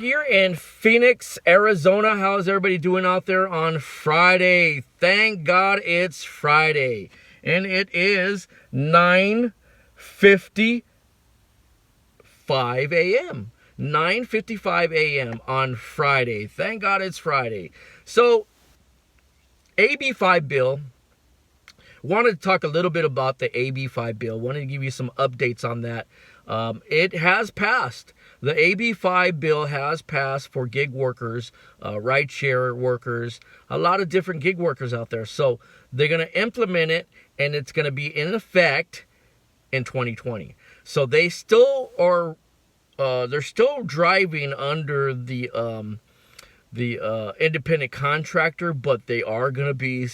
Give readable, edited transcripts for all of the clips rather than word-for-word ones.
here in Phoenix, Arizona. How's everybody doing out there on Friday? Thank God it's Friday. And it is 9:55 a.m. 9:55 a.m. on Friday. Thank God it's Friday. So, AB5 bill. Wanted to talk a little bit about the AB5 bill. Wanted to give you some updates on that. It has passed. The AB5 bill has passed for gig workers, rideshare workers, a lot of different gig workers out there. So they're going to implement it, and it's going to be in effect in 2020. So they still are, they're still driving under the independent contractor, but they are going to be,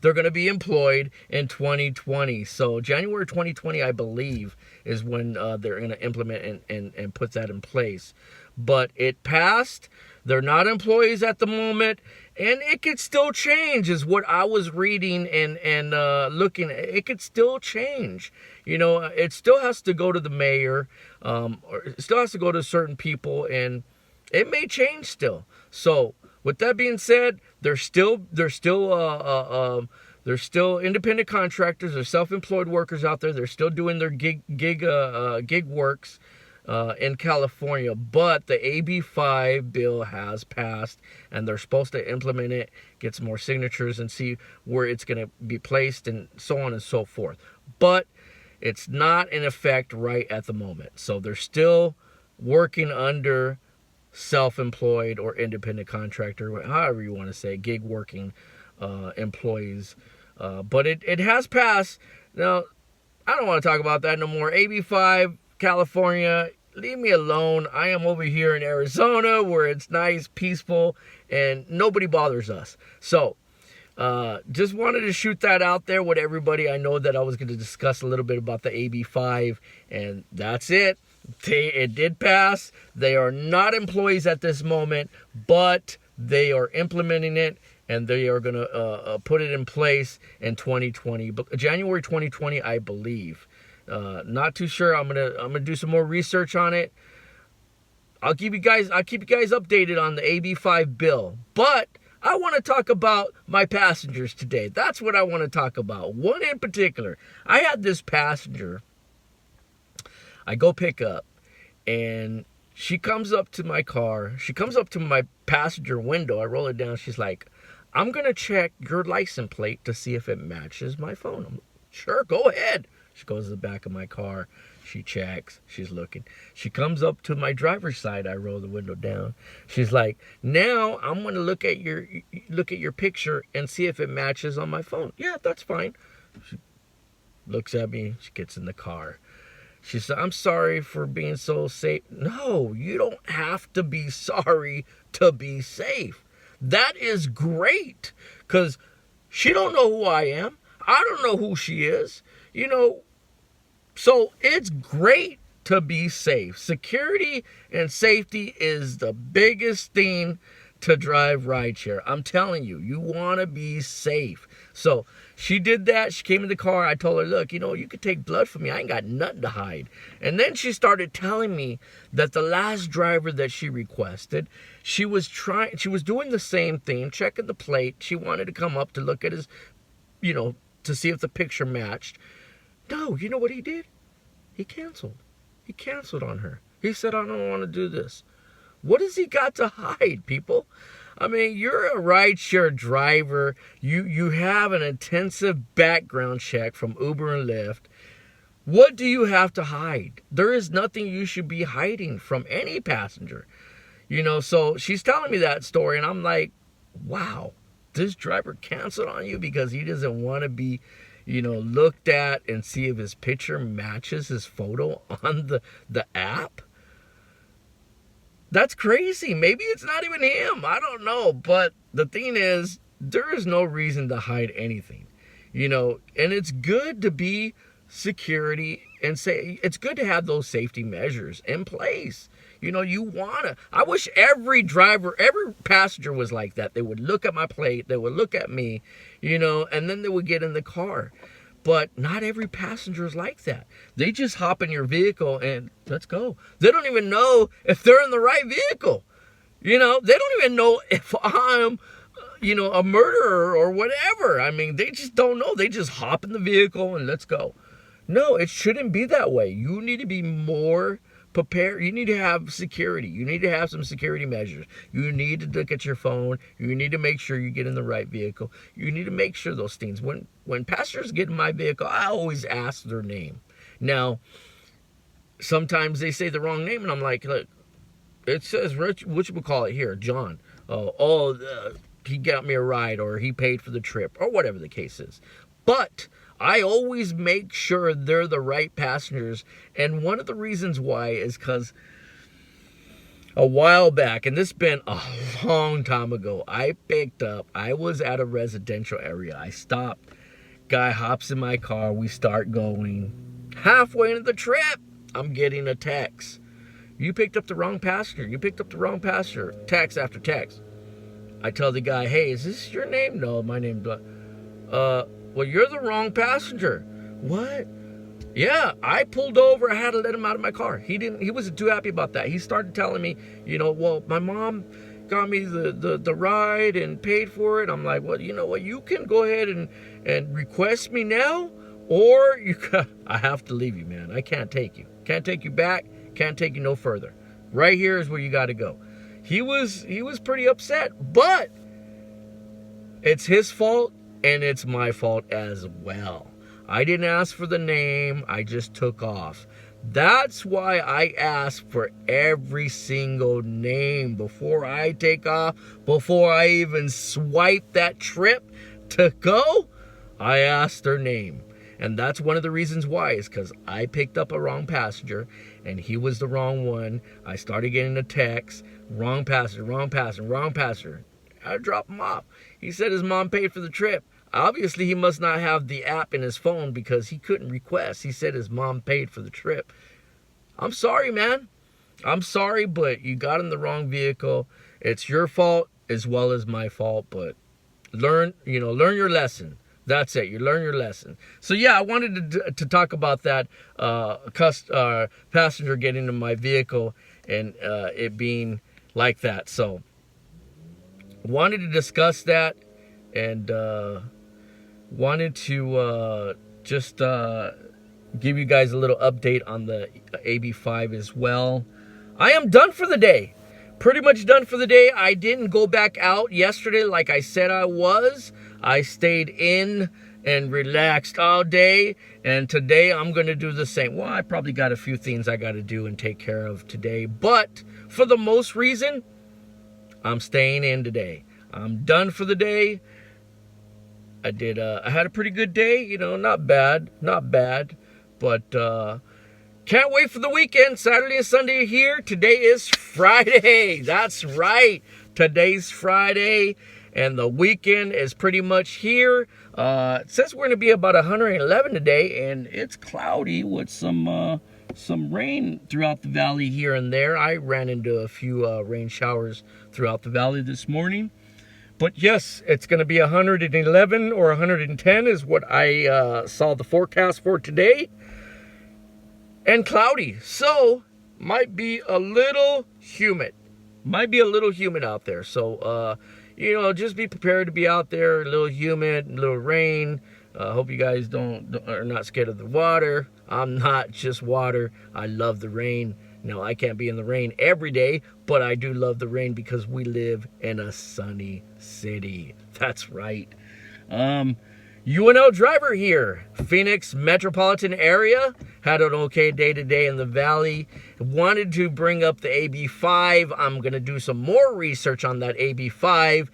they're going to be employed in 2020. So January 2020, I believe, is when they're going to implement and put that in place. But it passed. They're not employees at the moment, and it could still change, is what I was reading and looking at. It could still change. You know, it still has to go to the mayor, or it still has to go to certain people, and it may change still. So with that being said, they're still independent contractors. They're self-employed workers out there. They're still doing their gig works in California. But the AB5 bill has passed, and they're supposed to implement it, get some more signatures, and see where it's going to be placed, and so on and so forth. But it's not in effect right at the moment. So they're still working under self-employed or independent contractor, however you want to say, gig working employees. But it has passed. Now, I don't want to talk about that no more. AB5, California, leave me alone. I am over here in Arizona where it's nice, peaceful, and nobody bothers us. So, just wanted to shoot that out there with everybody. I know that I was going to discuss a little bit about the AB5, and that's it. It did pass. They are not employees at this moment, but they are implementing it, and they are going to put it in place in 2020, January 2020, I believe. Not too sure. I'm gonna do some more research on it. I'll keep you guys updated on the AB5 bill. But I want to talk about my passengers today. That's what I want to talk about. One in particular. I had this passenger I go pick up, and she comes up to my car. She comes up to my passenger window. I roll it down. She's like, I'm going to check your license plate to see if it matches my phone. I'm like, sure, go ahead. She goes to the back of my car. She checks. She's looking. She comes up to my driver's side. I roll the window down. She's like, now I'm going to look at your picture and see if it matches on my phone. Yeah, that's fine. She looks at me. She gets in the car. She said, I'm sorry for being so safe. No, you don't have to be sorry to be safe. That is great, because she don't know who I am. I don't know who she is. You know, so it's great to be safe. Security and safety is the biggest thing to drive rideshare. I'm telling you, you want to be safe. So she did that. She came in the car. I told her, look, you know, you could take blood from me. I ain't got nothing to hide. And then she started telling me that the last driver that she requested, she was doing the same thing, checking the plate. She wanted to come up to look at his, you know, to see if the picture matched. No, you know what he did? He canceled. He canceled on her. He said, I don't want to do this. What has he got to hide, people? I mean, you're a rideshare driver. You have an intensive background check from Uber and Lyft. What do you have to hide? There is nothing you should be hiding from any passenger. You know, so she's telling me that story, and I'm like, wow, this driver canceled on you because he doesn't want to be, you know, looked at and see if his picture matches his photo on the app? That's crazy. Maybe it's not even him. I don't know. But the thing is, there is no reason to hide anything. You know, and it's good to be security and say, it's good to have those safety measures in place. You know, I wish every driver, every passenger was like that. They would look at my plate, they would look at me, you know, and then they would get in the car. But not every passenger is like that. They just hop in your vehicle and let's go. They don't even know if they're in the right vehicle. You know, they don't even know if I'm, a murderer or whatever. I mean, they just don't know. They just hop in the vehicle and let's go. No, it shouldn't be that way. You need to be more prepared. You need to have security. You need to have some security measures. You need to look at your phone. You need to make sure you get in the right vehicle. You need to make sure those things. When passengers get in my vehicle, I always ask their name. Now, sometimes they say the wrong name, and I'm like, look, it says, what you would call it here, John. He got me a ride, or he paid for the trip, or whatever the case is. But I always make sure they're the right passengers. And one of the reasons why is because a while back, and this has been a long time ago, I was at a residential area. I stopped, guy hops in my car, we start going. Halfway into the trip, I'm getting a text. You picked up the wrong passenger. You picked up the wrong passenger. Text after text. I tell the guy, hey, is this your name? No, my name's well, you're the wrong passenger. What? Yeah, I pulled over. I had to let him out of my car. He wasn't too happy about that. He started telling me, well, my mom got me the ride and paid for it. I'm like, well, you know what? You can go ahead and request me now, or I have to leave you, man. I can't take you. Can't take you back. Can't take you no further. Right here is where you got to go. He was pretty upset, but it's his fault and it's my fault as well. I didn't ask for the name. I just took off. That's why I ask for every single name before I take off, before I even swipe that trip to go. I ask their name. And that's one of the reasons why, is because I picked up a wrong passenger and he was the wrong one. I started getting a text, wrong passenger, wrong passenger, wrong passenger. I dropped him off. He said his mom paid for the trip. Obviously, he must not have the app in his phone because he couldn't request. He said his mom paid for the trip. I'm sorry, man. I'm sorry, but you got in the wrong vehicle. It's your fault as well as my fault, but learn your lesson. That's it. You learn your lesson. So yeah, I wanted to talk about that passenger getting in my vehicle and it being like that. So wanted to discuss that and wanted to just give you guys a little update on the AB5 as well. I am done for the day. Pretty much done for the day. I didn't go back out yesterday like I said I was. I stayed in and relaxed all day. And today I'm going to do the same. Well, I probably got a few things I got to do and take care of today. But for the most reason, I'm staying in today. I'm done for the day. I had a pretty good day. Not bad. But can't wait for the weekend. Saturday and Sunday here. Today is Friday. That's right. Today's Friday. And the weekend is pretty much here. It says we're going to be about 111 today. And it's cloudy with some rain throughout the valley here and there. I ran into a few rain showers throughout the valley this morning. But yes, it's going to be 111 or 110 is what I saw the forecast for today. And cloudy, so might be a little humid. Might be a little humid out there. So, just be prepared to be out there. A little humid, a little rain. Hope you guys are not scared of the water. I'm not just water. I love the rain. Now, I can't be in the rain every day, but I do love the rain because we live in a sunny city. That's right. UNL driver here, Phoenix metropolitan area, had an okay day today in the valley. Wanted to bring up the AB5. I'm going to do some more research on that AB5,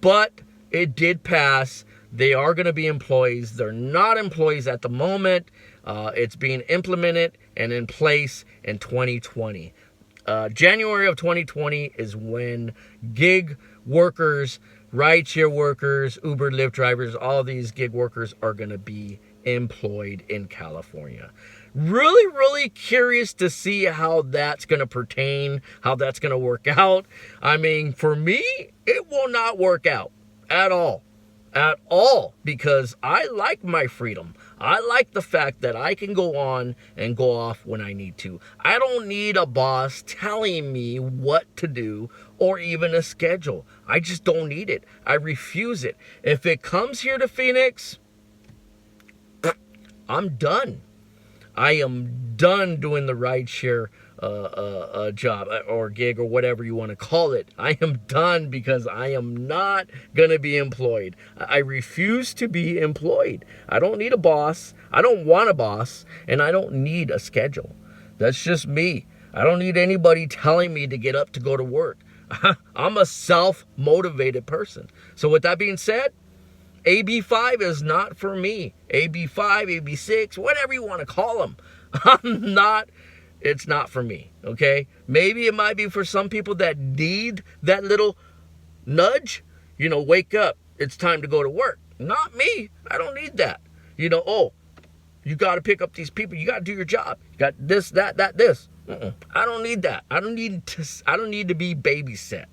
but it did pass. They are going to be employees. They're not employees at the moment. It's being implemented and in place in 2020. January of 2020 is when gig workers, rideshare workers, Uber, Lyft drivers, all these gig workers are going to be employed in California. Really, really curious to see how that's going to pertain, how that's going to work out. I mean, for me, it will not work out at all. At all, because I like my freedom. I like the fact that I can go on and go off when I need to. I don't need a boss telling me what to do or even a schedule. I just don't need it. I refuse it. If it comes here to Phoenix, I'm done. I am done doing the rideshare job or gig or whatever you want to call it. I am done because I am not going to be employed. I refuse to be employed. I don't need a boss. I don't want a boss. And I don't need a schedule. That's just me. I don't need anybody telling me to get up to go to work. I'm a self-motivated person. So with that being said, AB5 is not for me. AB5, AB6, whatever you want to call them. It's not for me, okay? Maybe it might be for some people that need that little nudge. Wake up. It's time to go to work. Not me. I don't need that. Oh, you got to pick up these people. You got to do your job. You got this, that, this. I don't need that. I don't need to be babysat.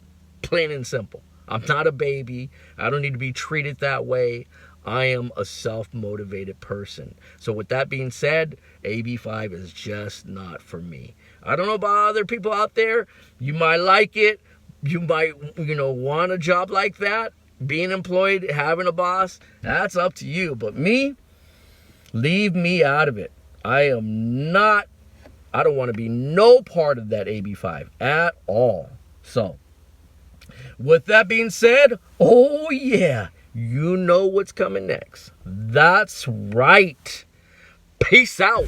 Plain and simple. I'm not a baby. I don't need to be treated that way. I am a self-motivated person. So with that being said, AB5 is just not for me. I don't know about other people out there. You might like it. You might, want a job like that. Being employed, having a boss, that's up to you. But me, leave me out of it. I don't want to be no part of that AB5 at all. So, with that being said, oh yeah, you know what's coming next. That's right. Peace out.